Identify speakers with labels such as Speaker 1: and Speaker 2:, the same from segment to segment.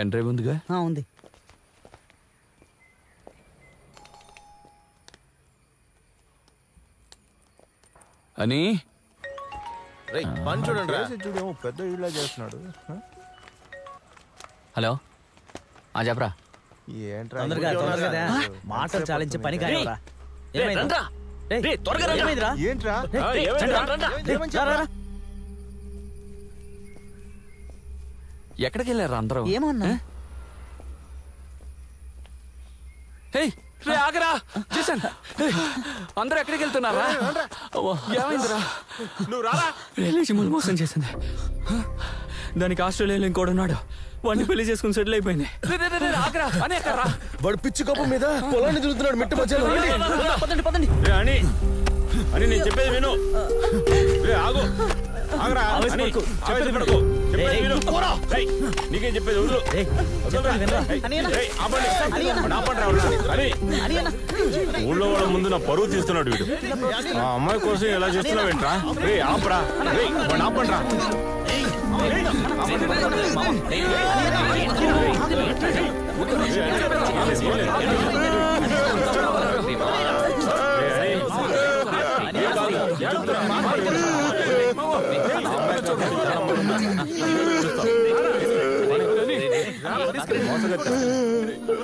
Speaker 1: Pen drive ఉందిగా?
Speaker 2: ఉంది.
Speaker 1: అని
Speaker 3: పెద్ద ఇళ్ళ చేస్తున్నాడు.
Speaker 1: హలో చెప్పరా.
Speaker 2: మాటలు చాలించే పని కానివరా.
Speaker 1: ఎక్కడికి వెళ్ళారా అందరూ?
Speaker 2: ఏమన్నా
Speaker 1: ఆగరా చేశాను. అందరూ ఎక్కడికి వెళ్తున్నారా? ఏమైందిరా?
Speaker 4: నువ్వు రారా.
Speaker 1: రిలేషన్ మోసం చేసింది. దానికి ఆస్ట్రేలియాలో ఇంకోడున్నాడు. వాడిని పెళ్లి చేసుకుని సెటిల్ అయిపోయింది.
Speaker 3: వాడు పిచ్చి కప్పు మీద పొలాన్ని తిరుగుతున్నాడు. మిట్ట మధ్యలో
Speaker 4: అని నేను చెప్పేది విను. ఆగు ఆగరా. నీకేం చెప్పేది ఊళ్ళో వాళ్ళ ముందు నా పరువు తీస్తున్నాడు వీడు. ఆ అమ్మాయి కోసం ఎలా చేస్తున్నావు ఏంట్రా? ఆపరా ఆపండ్రా.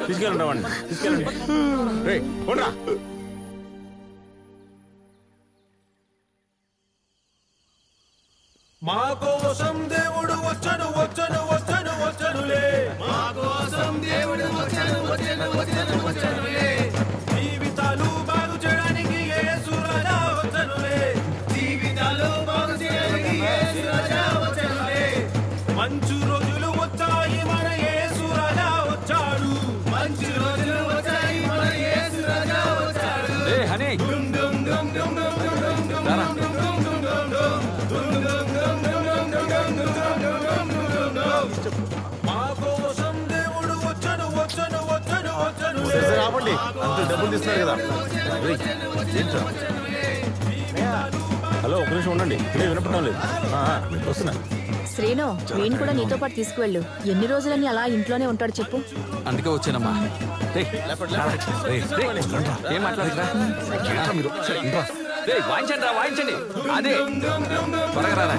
Speaker 4: తీసుకెళ్ళండి వాడిని, తీసుకెళ్ళండి. పోండ్రా.
Speaker 5: మా కోసం దేవుడు వచ్చను వచ్చను వచ్చను వచ్చనులే. మా కోసం దేవుడు వచ్చను వచ్చను వచ్చను వచ్చనులే. జీవితాలు బాగు చేయడానికి యేసు రాజా వచ్చనులే. జీవితాలు బాగు చేయడానికి యేసు రాజా వచ్చనులే. మంచు రోజులు వచ్చాయి మన యేసు రాజా వచ్చాడు. మంచు రోజులు వచ్చాయి మన యేసు రాజా వచ్చాడు.
Speaker 1: హనీ
Speaker 5: డుమ్ డుమ్ డుమ్ డుమ్ డుమ్ డుమ్ డుమ్
Speaker 3: రావండి. అంత డబ్బులు తీస్తున్నారు కదా.
Speaker 4: హలో ఒక నిమిషం ఉండండి. ఇదే వినపడడం లేదు. వస్తున్నా.
Speaker 6: శ్రీను వీణ్ కూడా నీతో పాటు తీసుకువెళ్ళు. ఎన్ని రోజులని అలా ఇంట్లోనే ఉంటాడు చెప్పు.
Speaker 1: అందుకే వచ్చానమ్మా. ఏం మాట్లాడరా మీరు? వాయించండి రా, వాయించండి. అదే త్వరగా రారా.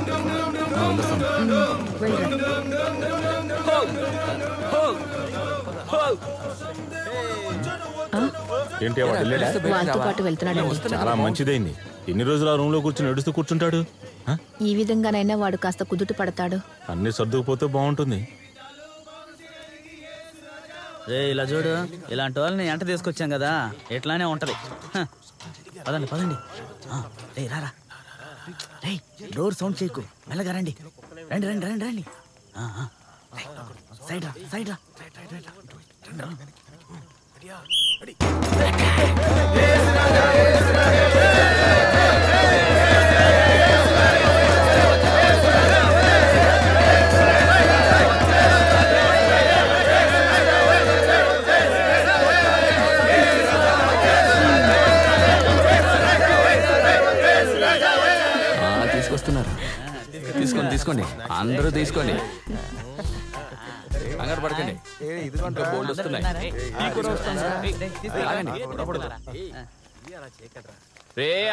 Speaker 4: ఏంటి
Speaker 6: వాళ్ళతో పాటు వెళ్తున్నాడు.
Speaker 4: చాలా మంచిదైంది. ఎన్ని రోజులు ఆ రూమ్ లో కూర్చొని నడుస్తూ కూర్చుంటాడు?
Speaker 6: ఈ విధంగానైనా వాడు కాస్త కుదుట పడతాడు.
Speaker 4: అన్ని సర్దుకుపోతే బాగుంటుంది.
Speaker 2: ఇలా చూడు, ఇలాంటి వాళ్ళని ఎంట తీసుకొచ్చాం కదా, ఎట్లానే ఉంటది. పదండి పదండి. రారా. డోర్ సౌండ్ చేయకు, మెల్లగా రండి. రండి రండి రండి రండి. సైడ్ రా సైడ్ రా.
Speaker 1: తీసుకొస్తున్నారు. తీసుకోండి తీసుకోండి, అందరూ తీసుకోండి. కంగారు పడకండి, ఇంకా బోల్డ్ వస్తున్నాయి.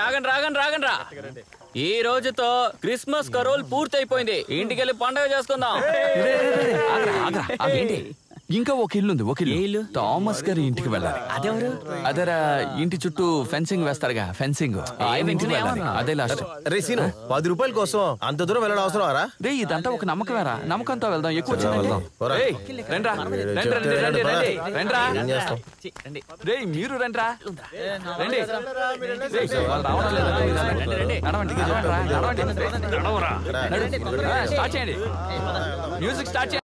Speaker 1: ఆగండి రాగండి రాగండి రా. ఈ రోజుతో క్రిస్మస్ కరోల్ పూర్తయిపోయింది. ఇంటికెళ్ళి పండుగ చేసుకుందాం. ఇంకా ఒక ఇల్లు ఉంది. ఒక ఇల్లు థామస్ గారి ఇంటికి వెళ్ళాలి.
Speaker 2: అదెవరు?
Speaker 1: అదరా ఇంటి చుట్టూ ఫెన్సింగ్ వేస్తారుగా, ఫెన్సింగ్. అదే లాస్ట్.
Speaker 3: రేసీను 10 రూపాయల కోసం అంత దూరం వెళ్ళడం అవసరం రా.
Speaker 1: రే ఇదంతా ఒక నమ్మకమేరా, నమ్మకంతో వెళ్దాం. ఎక్కువ వెళ్దాం. రే మీరు రండ్రా, రండి. స్టార్ట్ చేయండి, మ్యూజిక్ స్టార్ట్ చేయండి.